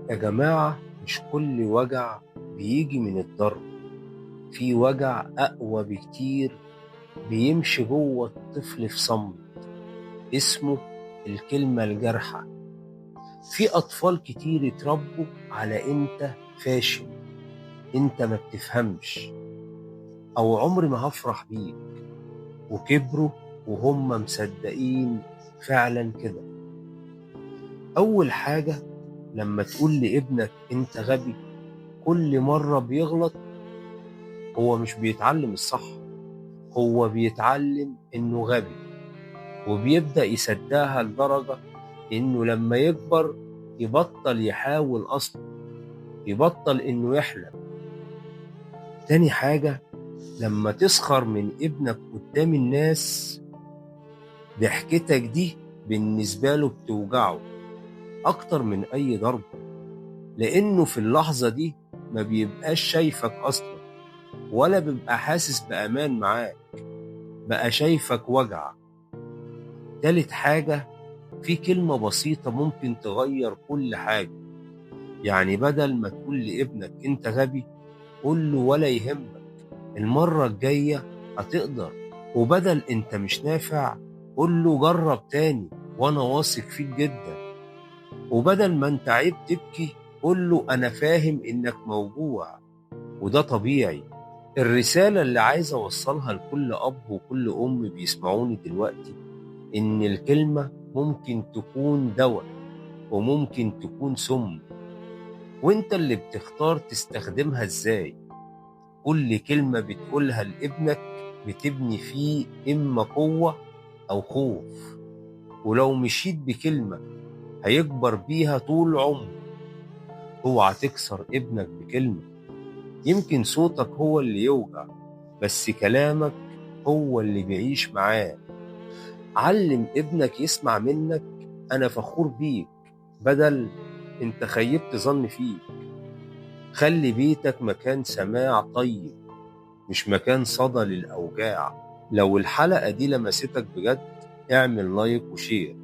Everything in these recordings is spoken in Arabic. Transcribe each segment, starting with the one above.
يا جماعة، مش كل وجع بيجي من الضرب. في وجع أقوى بكتير بيمشي جوه الطفل في صمت، اسمه الكلمة الجارحة. في أطفال كتير اتربوا على أنت فاشل، أنت ما بتفهمش، أو عمري ما هفرح بيك، وكبروا وهم مصدقين فعلا كده. أول حاجة، لما تقول لابنك أنت غبي كل مرة بيغلط، هو مش بيتعلم الصح، هو بيتعلم إنه غبي، وبيبدأ يصدقها لدرجة إنه لما يكبر يبطل يحاول أصلا، يبطل إنه يحلم. تاني حاجة، لما تسخر من ابنك قدام الناس، ضحكتك دي بالنسبة له بتوجعه أكتر من أي ضرب، لأنه في اللحظة دي ما بيبقاش شايفك أصلا، ولا بيبقى حاسس بأمان معاك، بقى شايفك وجع. تالت حاجة، في كلمة بسيطة ممكن تغير كل حاجة. يعني بدل ما تقول لابنك انت غبي، قول له ولا يهمك، المرة الجاية هتقدر. وبدل انت مش نافع، قول له جرب تاني وانا واثق فيك جدا. وبدل ما انت عيب تبكي، قول له انا فاهم انك موجوع وده طبيعي. الرسالة اللي عايز اوصلها لكل اب وكل ام بيسمعوني دلوقتي، إن الكلمة ممكن تكون دواء وممكن تكون سم، وإنت اللي بتختار تستخدمها إزاي. كل كلمة بتقولها لابنك بتبني فيه إما قوة أو خوف، ولو مشيت بكلمة هيكبر بيها طول عمره. اوعى تكسر ابنك بكلمة، يمكن صوتك هو اللي يوجع، بس كلامك هو اللي بيعيش معاه. علم ابنك يسمع منك أنا فخور بيك، بدل أنت خيبت ظن فيك. خلي بيتك مكان سماع طيب، مش مكان صدى للأوجاع. لو الحلقة دي لمستك بجد، اعمل لايك وشير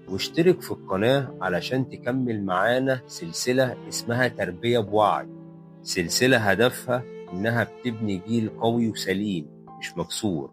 واشترك في القناة علشان تكمل معانا سلسلة اسمها تربية بوعي، سلسلة هدفها إنها بتبني جيل قوي وسليم مش مكسور.